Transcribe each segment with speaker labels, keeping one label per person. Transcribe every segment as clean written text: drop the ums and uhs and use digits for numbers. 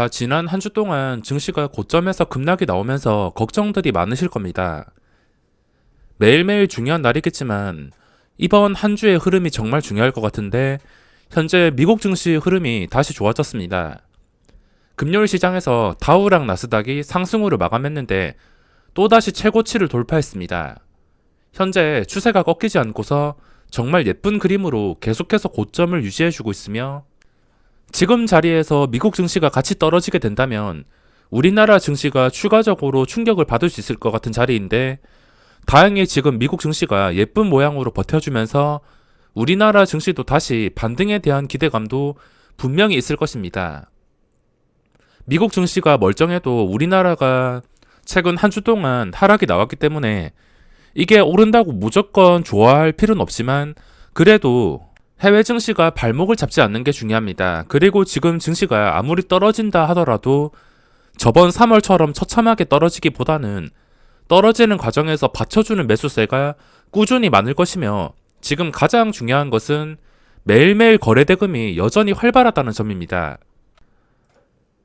Speaker 1: 자, 지난 한 주 동안 증시가 고점에서 급락이 나오면서 걱정들이 많으실 겁니다. 매일매일 중요한 날이겠지만 이번 한 주의 흐름이 정말 중요할 것 같은데 현재 미국 증시 흐름이 다시 좋아졌습니다. 금요일 시장에서 다우랑 나스닥이 상승으로 마감했는데 또다시 최고치를 돌파했습니다. 현재 추세가 꺾이지 않고서 정말 예쁜 그림으로 계속해서 고점을 유지해주고 있으며 지금 자리에서 미국 증시가 같이 떨어지게 된다면 우리나라 증시가 추가적으로 충격을 받을 수 있을 것 같은 자리인데 다행히 지금 미국 증시가 예쁜 모양으로 버텨주면서 우리나라 증시도 다시 반등에 대한 기대감도 분명히 있을 것입니다. 미국 증시가 멀쩡해도 우리나라가 최근 한 주 동안 하락이 나왔기 때문에 이게 오른다고 무조건 좋아할 필요는 없지만 그래도 해외 증시가 발목을 잡지 않는 게 중요합니다. 그리고 지금 증시가 아무리 떨어진다 하더라도 저번 3월처럼 처참하게 떨어지기보다는 떨어지는 과정에서 받쳐주는 매수세가 꾸준히 많을 것이며 지금 가장 중요한 것은 매일매일 거래대금이 여전히 활발하다는 점입니다.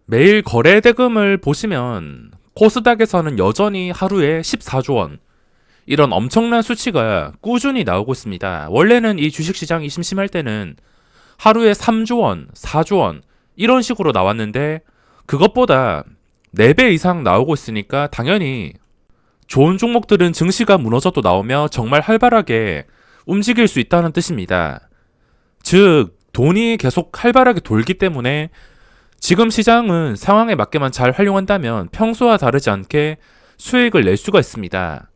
Speaker 1: 매일 거래대금을 보시면 코스닥에서는 여전히 하루에 14조 원, 이런 엄청난 수치가 꾸준히 나오고 있습니다. 원래는 이 주식시장이 심심할 때는 하루에 3조 원, 4조 원 이런 식으로 나왔는데 그것보다 4배 이상 나오고 있으니까 당연히 좋은 종목들은 증시가 무너져도 나오며 정말 활발하게 움직일 수 있다는 뜻입니다. 즉, 돈이 계속 활발하게 돌기 때문에 지금 시장은 상황에 맞게만 잘 활용한다면 평소와 다르지 않게 수익을 낼 수가 있습니다.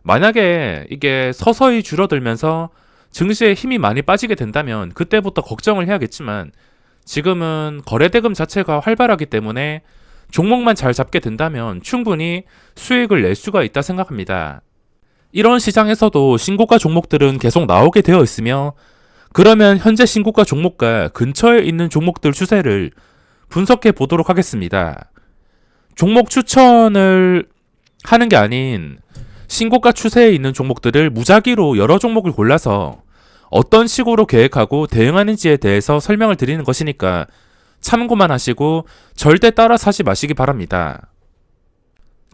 Speaker 1: 만약에 이게 서서히 줄어들면서 증시에 힘이 많이 빠지게 된다면 그때부터 걱정을 해야겠지만 지금은 거래대금 자체가 활발하기 때문에 종목만 잘 잡게 된다면 충분히 수익을 낼 수가 있다 생각합니다. 이런 시장에서도 신고가 종목들은 계속 나오게 되어 있으며 그러면 현재 신고가 종목과 근처에 있는 종목들 추세를 분석해 보도록 하겠습니다. 종목 추천을 하는 게 아닌 신고가 추세에 있는 종목들을 무작위로 여러 종목을 골라서 어떤 식으로 계획하고 대응하는지에 대해서 설명을 드리는 것이니까 참고만 하시고 절대 따라 사지 마시기 바랍니다.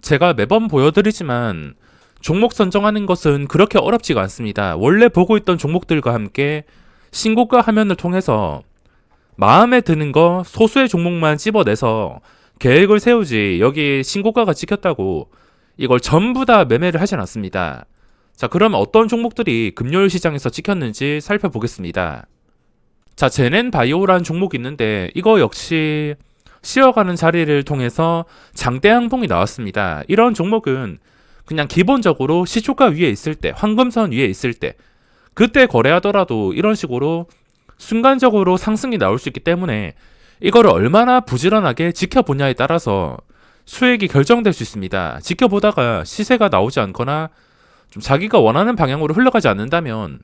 Speaker 1: 제가 매번 보여드리지만 종목 선정하는 것은 그렇게 어렵지가 않습니다. 원래 보고 있던 종목들과 함께 신고가 화면을 통해서 마음에 드는 거 소수의 종목만 집어내서 계획을 세우지 여기 신고가가 찍혔다고 이걸 전부 다 매매를 하진 않습니다. 자, 그럼 어떤 종목들이 금요일 시장에서 찍혔는지 살펴보겠습니다. 자, 제넨바이오라는 종목이 있는데 이거 역시 쉬어가는 자리를 통해서 장대 항봉이 나왔습니다. 이런 종목은 그냥 기본적으로 시초가 위에 있을 때, 황금선 위에 있을 때 그때 거래하더라도 이런 식으로 순간적으로 상승이 나올 수 있기 때문에 이거를 얼마나 부지런하게 지켜보냐에 따라서 수익이 결정될 수 있습니다. 지켜보다가 시세가 나오지 않거나 좀 자기가 원하는 방향으로 흘러가지 않는다면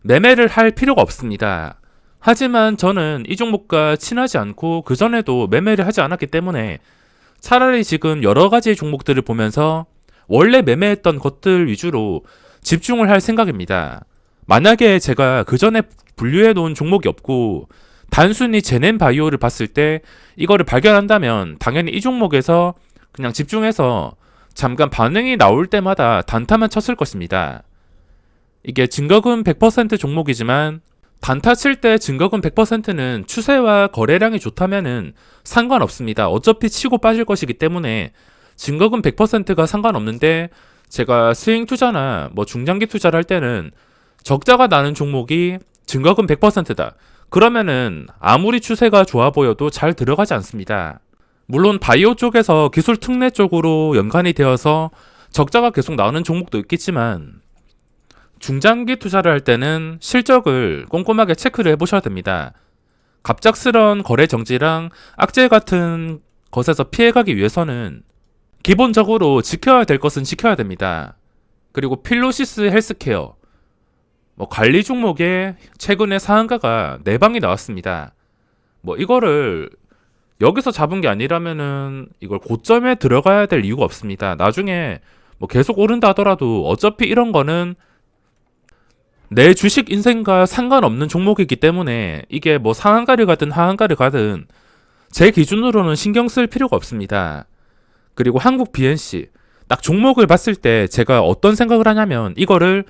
Speaker 1: 매매를 할 필요가 없습니다. 하지만 저는 이 종목과 친하지 않고 그전에도 매매를 하지 않았기 때문에 차라리 지금 여러 가지 종목들을 보면서 원래 매매했던 것들 위주로 집중을 할 생각입니다. 만약에 제가 그전에 분류해 놓은 종목이 없고 단순히 제넨바이오를 봤을 때 이거를 발견한다면 당연히 이 종목에서 그냥 집중해서 잠깐 반응이 나올 때마다 단타만 쳤을 것입니다. 이게 증거금 100% 종목이지만 단타 칠 때 증거금 100%는 추세와 거래량이 좋다면은 상관없습니다. 어차피 치고 빠질 것이기 때문에 증거금 100%가 상관없는데 제가 스윙 투자나 뭐 중장기 투자를 할 때는 적자가 나는 종목이 증거금 100%다. 그러면은 아무리 추세가 좋아 보여도 잘 들어가지 않습니다. 물론 바이오 쪽에서 기술 특례 쪽으로 연관이 되어서 적자가 계속 나오는 종목도 있겠지만 중장기 투자를 할 때는 실적을 꼼꼼하게 체크를 해보셔야 됩니다. 갑작스런 거래 정지랑 악재 같은 것에서 피해가기 위해서는 기본적으로 지켜야 될 것은 지켜야 됩니다. 그리고 필로시스 헬스케어 관리 종목에 최근에 상한가가 4방이 나왔습니다. 이거를 여기서 잡은 게 아니라면은 이걸 고점에 들어가야 될 이유가 없습니다. 나중에 계속 오른다 하더라도 어차피 이런 거는 내 주식 인생과 상관없는 종목이기 때문에 이게 상한가를 가든 하한가를 가든 제 기준으로는 신경 쓸 필요가 없습니다. 그리고 한국 BNC 딱 종목을 봤을 때 제가 어떤 생각을 하냐면 이거를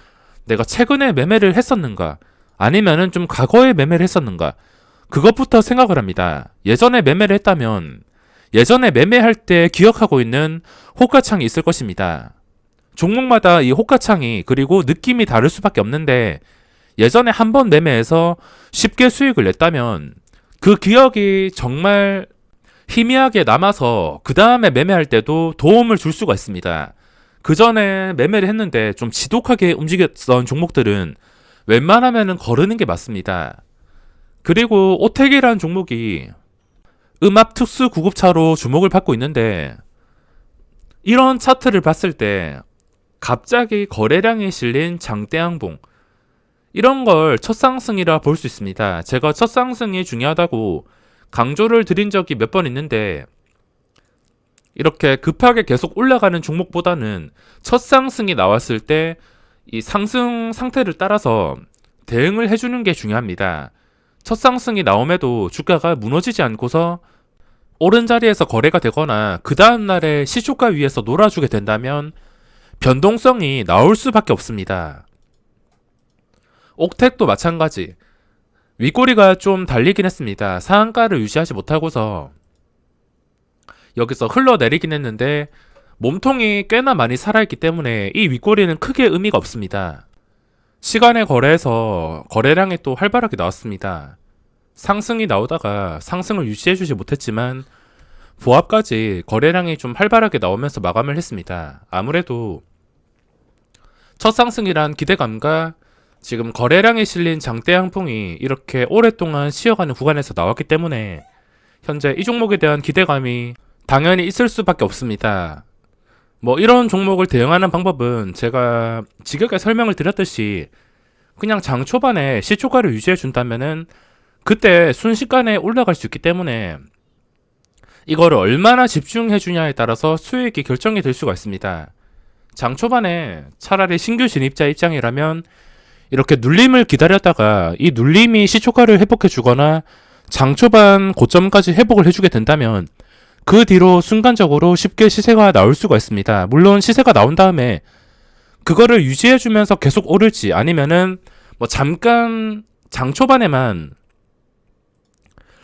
Speaker 1: 내가 최근에 매매를 했었는가 아니면은 좀 과거에 매매를 했었는가 그것부터 생각을 합니다. 예전에 매매를 했다면 예전에 매매할 때 기억하고 있는 호가창이 있을 것입니다. 종목마다 이 호가창이 그리고 느낌이 다를 수밖에 없는데 예전에 한 번 매매해서 쉽게 수익을 냈다면 그 기억이 정말 희미하게 남아서 그 다음에 매매할 때도 도움을 줄 수가 있습니다. 그 전에 매매를 했는데 좀 지독하게 움직였던 종목들은 웬만하면 거르는 게 맞습니다. 그리고 오텍이라는 종목이 음압 특수 구급차로 주목을 받고 있는데 이런 차트를 봤을 때 갑자기 거래량이 실린 장대양봉 이런 걸 첫 상승이라 볼 수 있습니다. 제가 첫 상승이 중요하다고 강조를 드린 적이 몇 번 있는데 이렇게 급하게 계속 올라가는 종목보다는 첫 상승이 나왔을 때 이 상승 상태를 따라서 대응을 해주는 게 중요합니다. 첫 상승이 나옴에도 주가가 무너지지 않고서 오른 자리에서 거래가 되거나 그 다음날에 시초가 위에서 놀아주게 된다면 변동성이 나올 수밖에 없습니다. 옥택도 마찬가지. 윗꼬리가 좀 달리긴 했습니다. 상한가를 유지하지 못하고서 여기서 흘러내리긴 했는데 몸통이 꽤나 많이 살아있기 때문에 이 윗꼬리는 크게 의미가 없습니다. 시간에 거래해서 거래량이 또 활발하게 나왔습니다. 상승이 나오다가 상승을 유지해주지 못했지만 보합까지 거래량이 좀 활발하게 나오면서 마감을 했습니다. 아무래도 첫 상승이란 기대감과 지금 거래량이 실린 장대양봉이 이렇게 오랫동안 쉬어가는 구간에서 나왔기 때문에 현재 이 종목에 대한 기대감이 당연히 있을 수밖에 없습니다. 뭐 이런 종목을 대응하는 방법은 제가 지겹게 설명을 드렸듯이 그냥 장 초반에 시초가를 유지해 준다면은 그때 순식간에 올라갈 수 있기 때문에 이거를 얼마나 집중해 주냐에 따라서 수익이 결정이 될 수가 있습니다. 장 초반에 차라리 신규 진입자 입장이라면 이렇게 눌림을 기다렸다가 이 눌림이 시초가를 회복해 주거나 장 초반 고점까지 회복을 해주게 된다면 그 뒤로 순간적으로 쉽게 시세가 나올 수가 있습니다. 물론 시세가 나온 다음에 그거를 유지해주면서 계속 오를지 아니면은 뭐 잠깐 장 초반에만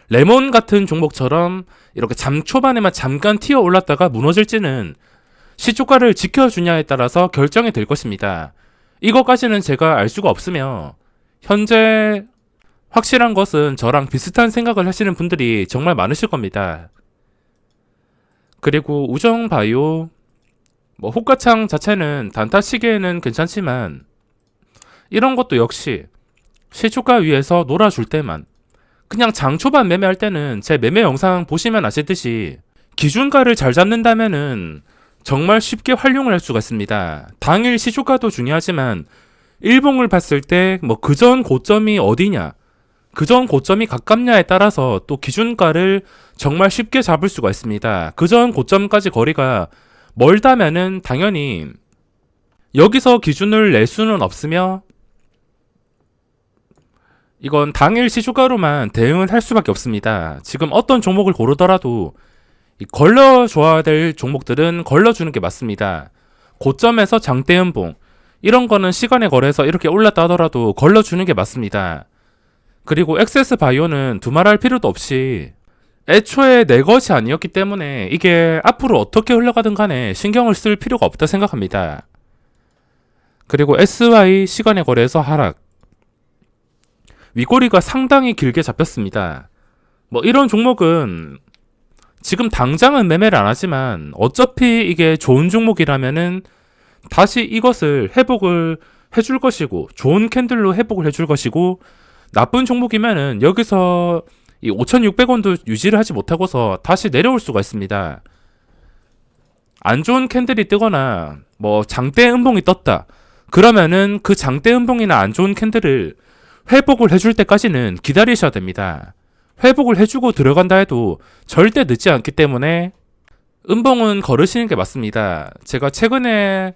Speaker 1: 레몬 같은 종목처럼 이렇게 장 초반에만 잠깐 튀어 올랐다가 무너질지는 시초가를 지켜주냐에 따라서 결정이 될 것입니다. 이것까지는 제가 알 수가 없으며 현재 확실한 것은 저랑 비슷한 생각을 하시는 분들이 정말 많으실 겁니다. 그리고 우정바이오 뭐 호가창 자체는 단타 시기에는 괜찮지만 이런 것도 역시 시초가 위에서 놀아줄 때만 그냥 장 초반 매매할 때는 제 매매 영상 보시면 아시듯이 기준가를 잘 잡는다면은 정말 쉽게 활용을 할 수가 있습니다. 당일 시초가도 중요하지만 일봉을 봤을 때 뭐 그전 고점이 어디냐 그전 고점이 가깝냐에 따라서 또 기준가를 정말 쉽게 잡을 수가 있습니다. 그전 고점까지 거리가 멀다면은 당연히 여기서 기준을 낼 수는 없으며 이건 당일 시초가로만 대응을 할 수밖에 없습니다. 지금 어떤 종목을 고르더라도 걸러줘야 될 종목들은 걸러주는 게 맞습니다. 고점에서 장대음봉 이런 거는 시간에 거래해서 이렇게 올랐다 하더라도 걸러주는 게 맞습니다. 그리고 엑세스 바이오는 두말할 필요도 없이 애초에 내 것이 아니었기 때문에 이게 앞으로 어떻게 흘러가든 간에 신경을 쓸 필요가 없다 생각합니다. 그리고 SY 시간에 거래해서 하락 윗꼬리가 상당히 길게 잡혔습니다. 뭐 이런 종목은 지금 당장은 매매를 안 하지만 어차피 이게 좋은 종목이라면은 다시 이것을 회복을 해줄 것이고 좋은 캔들로 회복을 해줄 것이고 나쁜 종목이면은 여기서 이 5,600원도 유지를 하지 못하고서 다시 내려올 수가 있습니다. 안 좋은 캔들이 뜨거나 뭐 장대 음봉이 떴다. 그러면은 그 장대 음봉이나 안 좋은 캔들을 회복을 해줄 때까지는 기다리셔야 됩니다. 회복을 해주고 들어간다 해도 절대 늦지 않기 때문에 음봉은 거르시는 게 맞습니다. 제가 최근에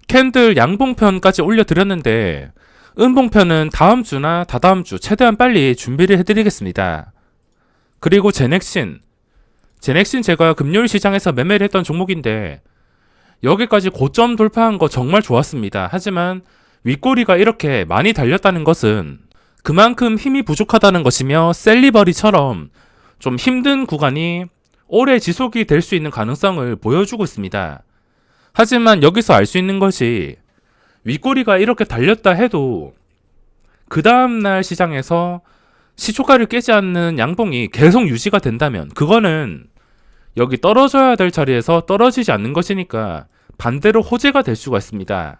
Speaker 1: 캔들 양봉편까지 올려드렸는데 음봉편은 다음 주나 다다음 주 최대한 빨리 준비를 해드리겠습니다. 그리고 제넥신 제가 금요일 시장에서 매매를 했던 종목인데 여기까지 고점 돌파한 거 정말 좋았습니다. 하지만 윗꼬리가 이렇게 많이 달렸다는 것은 그만큼 힘이 부족하다는 것이며 셀리버리처럼 좀 힘든 구간이 오래 지속이 될 수 있는 가능성을 보여주고 있습니다. 하지만 여기서 알 수 있는 것이 윗꼬리가 이렇게 달렸다 해도 그 다음날 시장에서 시초가를 깨지 않는 양봉이 계속 유지가 된다면 그거는 여기 떨어져야 될 자리에서 떨어지지 않는 것이니까 반대로 호재가 될 수가 있습니다.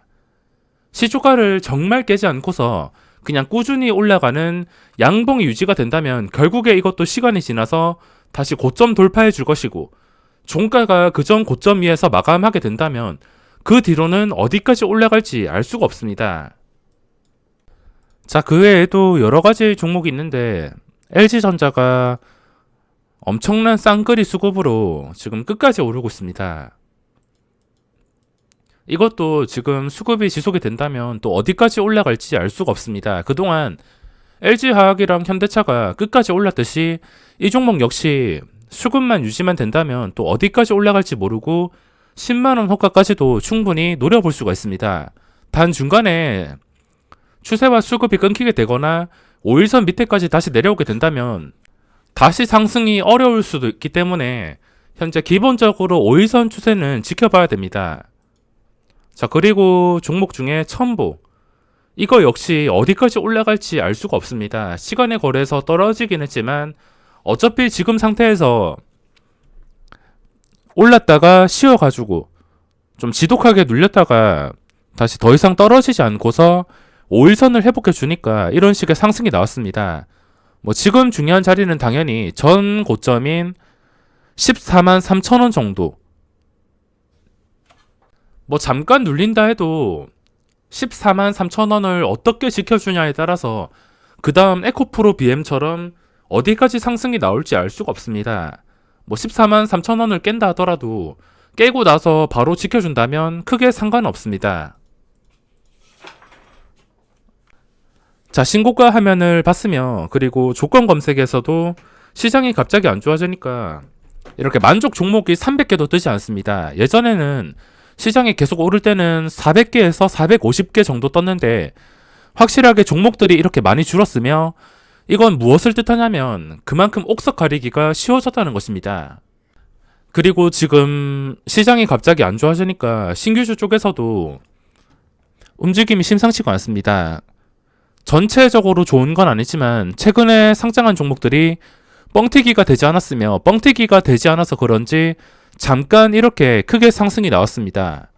Speaker 1: 시초가를 정말 깨지 않고서 그냥 꾸준히 올라가는 양봉이 유지가 된다면 결국에 이것도 시간이 지나서 다시 고점 돌파해 줄 것이고 종가가 그전 고점 위에서 마감하게 된다면 그 뒤로는 어디까지 올라갈지 알 수가 없습니다. 자, 그 외에도 여러 가지 종목이 있는데 LG전자가 엄청난 쌍끌이 수급으로 지금 끝까지 오르고 있습니다. 이것도 지금 수급이 지속이 된다면 또 어디까지 올라갈지 알 수가 없습니다. 그동안 LG화학이랑 현대차가 끝까지 올랐듯이 이 종목 역시 수급만 유지만 된다면 또 어디까지 올라갈지 모르고 10만원 호가까지도 충분히 노려볼 수가 있습니다. 단 중간에 추세와 수급이 끊기게 되거나 5일선 밑에까지 다시 내려오게 된다면 다시 상승이 어려울 수도 있기 때문에 현재 기본적으로 5일선 추세는 지켜봐야 됩니다. 자, 그리고 종목 중에 첨보. 이거 역시 어디까지 올라갈지 알 수가 없습니다. 시간의 거래에서 떨어지긴 했지만 어차피 지금 상태에서 올랐다가 쉬어가지고 좀 지독하게 눌렸다가 다시 더 이상 떨어지지 않고서 5일선을 회복해 주니까 이런 식의 상승이 나왔습니다. 뭐 지금 중요한 자리는 당연히 전 고점인 14만 3천원 정도. 뭐 잠깐 눌린다 해도 14만 3천원을 어떻게 지켜주냐에 따라서 그 다음 에코프로 BM처럼 어디까지 상승이 나올지 알 수가 없습니다. 뭐 14만 3천원을 깬다 하더라도 깨고 나서 바로 지켜준다면 크게 상관없습니다. 자, 신고가 화면을 봤으며 그리고 조건 검색에서도 시장이 갑자기 안 좋아지니까 이렇게 만족 종목이 300개도 뜨지 않습니다. 예전에는 시장이 계속 오를 때는 400개에서 450개 정도 떴는데 확실하게 종목들이 이렇게 많이 줄었으며 이건 무엇을 뜻하냐면 그만큼 옥석 가리기가 쉬워졌다는 것입니다. 그리고 지금 시장이 갑자기 안 좋아지니까 신규주 쪽에서도 움직임이 심상치가 않습니다. 전체적으로 좋은 건 아니지만 최근에 상장한 종목들이 뻥튀기가 되지 않았으며 뻥튀기가 되지 않아서 그런지 잠깐 이렇게 크게 상승이 나왔습니다.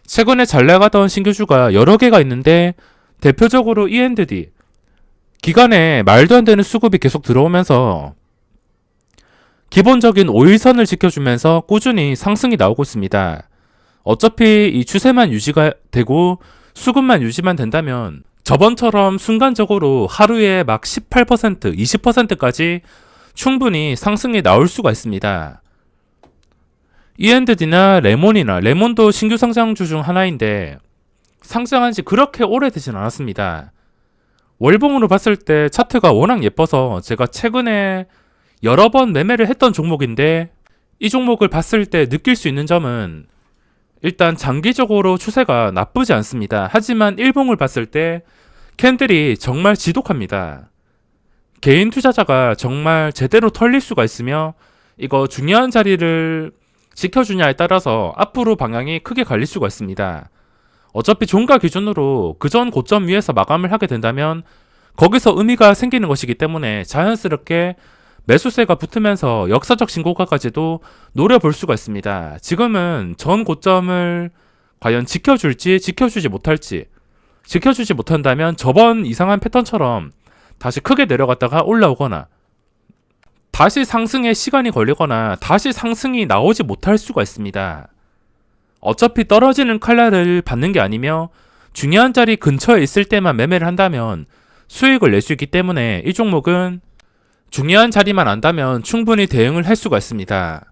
Speaker 1: 최근에 잘 나가던 신규주가 여러 개가 있는데 대표적으로 E&D 기간에 말도 안 되는 수급이 계속 들어오면서 기본적인 5일선을 지켜주면서 꾸준히 상승이 나오고 있습니다. 어차피 이 추세만 유지가 되고 수급만 유지만 된다면 저번처럼 순간적으로 하루에 막 18%, 20%까지 충분히 상승이 나올 수가 있습니다. E&D나 레몬도 신규 상장주 중 하나인데 상장한 지 그렇게 오래되진 않았습니다. 월봉으로 봤을 때 차트가 워낙 예뻐서 제가 최근에 여러 번 매매를 했던 종목인데 이 종목을 봤을 때 느낄 수 있는 점은 일단 장기적으로 추세가 나쁘지 않습니다. 하지만 일봉을 봤을 때 캔들이 정말 지독합니다. 개인 투자자가 정말 제대로 털릴 수가 있으며 이거 중요한 자리를 지켜주냐에 따라서 앞으로 방향이 크게 갈릴 수가 있습니다. 어차피 종가 기준으로 그전 고점 위에서 마감을 하게 된다면 거기서 의미가 생기는 것이기 때문에 자연스럽게 매수세가 붙으면서 역사적 신고가까지도 노려볼 수가 있습니다. 지금은 전 고점을 과연 지켜줄지 지켜주지 못할지, 지켜주지 못한다면 저번 이상한 패턴처럼 다시 크게 내려갔다가 올라오거나 다시 상승에 시간이 걸리거나 다시 상승이 나오지 못할 수가 있습니다. 어차피 떨어지는 칼날을 받는 게 아니며 중요한 자리 근처에 있을 때만 매매를 한다면 수익을 낼 수 있기 때문에 이 종목은 중요한 자리만 안다면 충분히 대응을 할 수가 있습니다.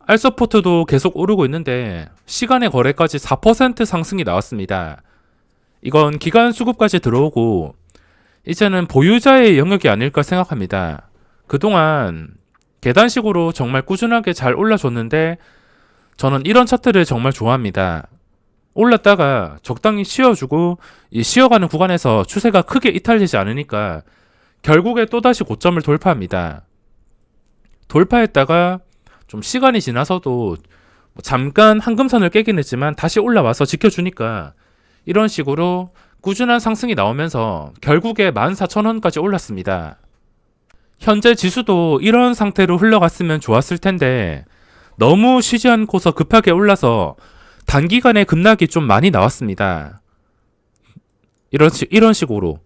Speaker 1: 알서포트도 계속 오르고 있는데 시간의 거래까지 4% 상승이 나왔습니다. 이건 기간 수급까지 들어오고 이제는 보유자의 영역이 아닐까 생각합니다. 그동안 계단식으로 정말 꾸준하게 잘 올라줬는데 저는 이런 차트를 정말 좋아합니다. 올랐다가 적당히 쉬어주고 이 쉬어가는 구간에서 추세가 크게 이탈되지 않으니까 결국에 또다시 고점을 돌파합니다. 돌파했다가 좀 시간이 지나서도 잠깐 한금선을 깨긴 했지만 다시 올라와서 지켜주니까 이런 식으로 꾸준한 상승이 나오면서 결국에 14,000원까지 올랐습니다. 현재 지수도 이런 상태로 흘러갔으면 좋았을 텐데 너무 쉬지 않고서 급하게 올라서 단기간에 급락이 좀 많이 나왔습니다. 이런 식으로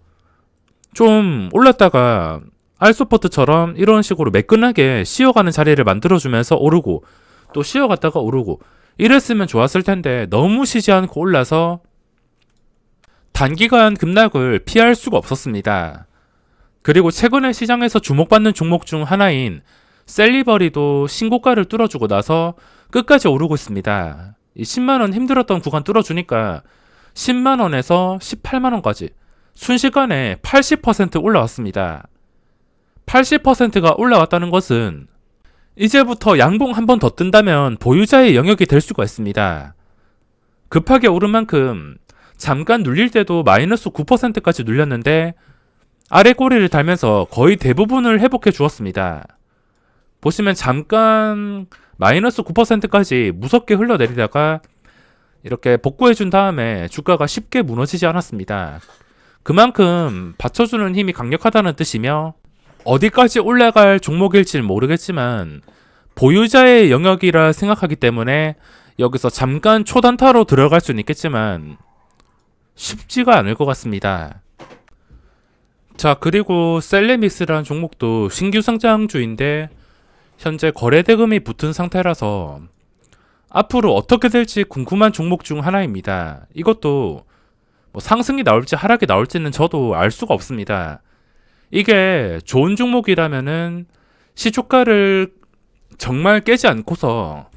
Speaker 1: 좀 올랐다가 알소포트처럼 이런 식으로 매끈하게 쉬어가는 자리를 만들어주면서 오르고 또 쉬어갔다가 오르고 이랬으면 좋았을 텐데 너무 쉬지 않고 올라서 단기간 급락을 피할 수가 없었습니다. 그리고 최근에 시장에서 주목받는 종목 중 하나인 셀리버리도 신고가를 뚫어주고 나서 끝까지 오르고 있습니다. 이 10만원 힘들었던 구간 뚫어주니까 10만원에서 18만원까지 순식간에 80% 올라왔습니다. 80%가 올라왔다는 것은 이제부터 양봉 한 번 더 뜬다면 보유자의 영역이 될 수가 있습니다. 급하게 오른 만큼 잠깐 눌릴 때도 마이너스 9%까지 눌렸는데 아래 꼬리를 달면서 거의 대부분을 회복해 주었습니다. 보시면 잠깐 마이너스 9%까지 무섭게 흘러내리다가 이렇게 복구해 준 다음에 주가가 쉽게 무너지지 않았습니다. 그만큼 받쳐주는 힘이 강력하다는 뜻이며 어디까지 올라갈 종목일지는 모르겠지만 보유자의 영역이라 생각하기 때문에 여기서 잠깐 초단타로 들어갈 수는 있겠지만 쉽지가 않을 것 같습니다. 자, 그리고 셀레믹스라는 종목도 신규 상장주인데 현재 거래대금이 붙은 상태라서 앞으로 어떻게 될지 궁금한 종목 중 하나입니다. 이것도 뭐 상승이 나올지 하락이 나올지는 저도 알 수가 없습니다. 이게 좋은 종목이라면은 시초가를 정말 깨지 않고서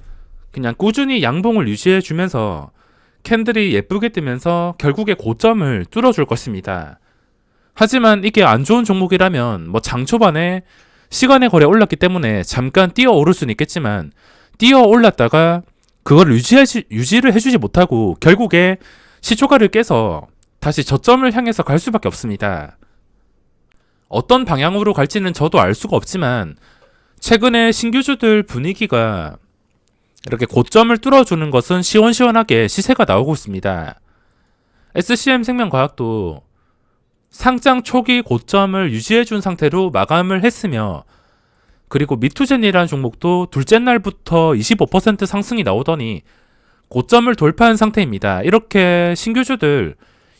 Speaker 1: 그냥 꾸준히 양봉을 유지해 주면서 캔들이 예쁘게 뜨면서 결국에 고점을 뚫어줄 것입니다. 하지만 이게 안 좋은 종목이라면 뭐 장 초반에 시간의 거래 올랐기 때문에 잠깐 뛰어 오를 수는 있겠지만 뛰어 올랐다가 그걸 유지를 해주지 못하고 결국에 시초가를 깨서 다시 저점을 향해서 갈 수밖에 없습니다. 어떤 방향으로 갈지는 저도 알 수가 없지만 최근에 신규주들 분위기가 이렇게 고점을 뚫어주는 것은 시원시원하게 시세가 나오고 있습니다. SCM생명과학도 상장 초기 고점을 유지해준 상태로 마감을 했으며 그리고 미투젠이라는 종목도 둘째 날부터 25% 상승이 나오더니 고점을 돌파한 상태입니다. 이렇게 신규주들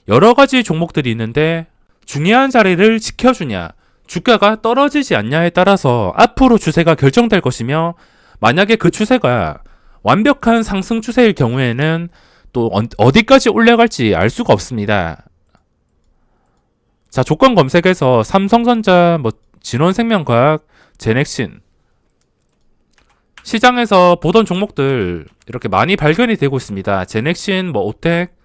Speaker 1: 여러 가지 종목들이 있는데 중요한 자리를 지켜주냐 주가가 떨어지지 않냐에 따라서 앞으로 추세가 결정될 것이며 만약에 그 추세가 완벽한 상승 추세일 경우에는 또 어디까지 올라갈지 알 수가 없습니다. 자, 조건 검색에서 삼성전자, 진원생명과학, 제넥신 시장에서 보던 종목들 이렇게 많이 발견이 되고 있습니다. 제넥신, 오텍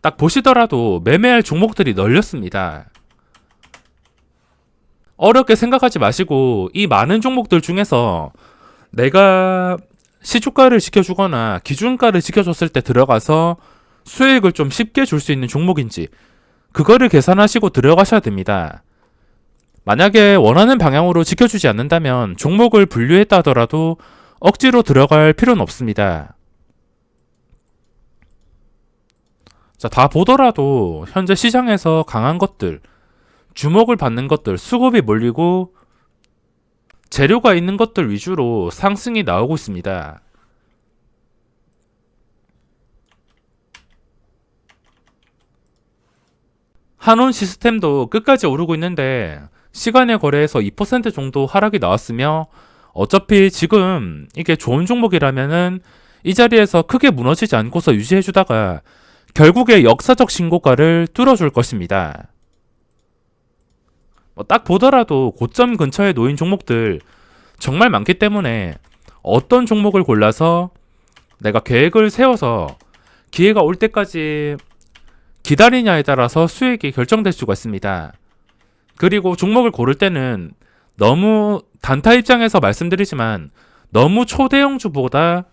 Speaker 1: 딱 보시더라도 매매할 종목들이 널렸습니다. 어렵게 생각하지 마시고 이 많은 종목들 중에서 내가 시초가를 지켜주거나 기준가를 지켜줬을 때 들어가서 수익을 좀 쉽게 줄 수 있는 종목인지 그거를 계산하시고 들어가셔야 됩니다. 만약에 원하는 방향으로 지켜주지 않는다면 종목을 분류했다 하더라도 억지로 들어갈 필요는 없습니다. 자, 다 보더라도 현재 시장에서 강한 것들, 주목을 받는 것들, 수급이 몰리고 재료가 있는 것들 위주로 상승이 나오고 있습니다. 한온 시스템도 끝까지 오르고 있는데 시간의 거래에서 2% 정도 하락이 나왔으며 어차피 지금 이게 좋은 종목이라면은 이 자리에서 크게 무너지지 않고서 유지해주다가 결국에 역사적 신고가를 뚫어줄 것입니다. 딱 보더라도 고점 근처에 놓인 종목들 정말 많기 때문에 어떤 종목을 골라서 내가 계획을 세워서 기회가 올 때까지 기다리냐에 따라서 수익이 결정될 수가 있습니다. 그리고 종목을 고를 때는 너무 단타 입장에서 말씀드리지만 너무 초대형주보다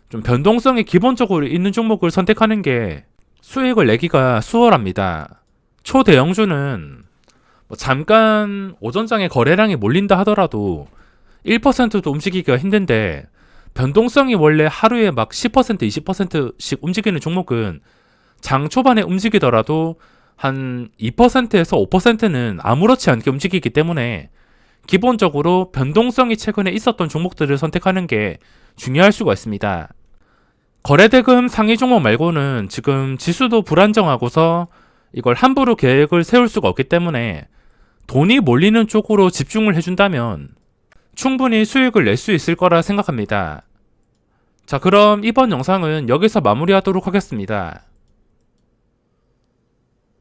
Speaker 1: 좀 변동성이 기본적으로 있는 종목을 선택하는 게 수익을 내기가 수월합니다. 초대형주는 뭐 잠깐 오전장에 거래량이 몰린다 하더라도 1%도 움직이기가 힘든데 변동성이 원래 하루에 막 10%, 20%씩 움직이는 종목은 장 초반에 움직이더라도 한 2%에서 5%는 아무렇지 않게 움직이기 때문에 기본적으로 변동성이 최근에 있었던 종목들을 선택하는 게 중요할 수가 있습니다. 거래대금 상위 종목 말고는 지금 지수도 불안정하고서 이걸 함부로 계획을 세울 수가 없기 때문에 돈이 몰리는 쪽으로 집중을 해준다면 충분히 수익을 낼 수 있을 거라 생각합니다. 자, 그럼 이번 영상은 여기서 마무리하도록 하겠습니다.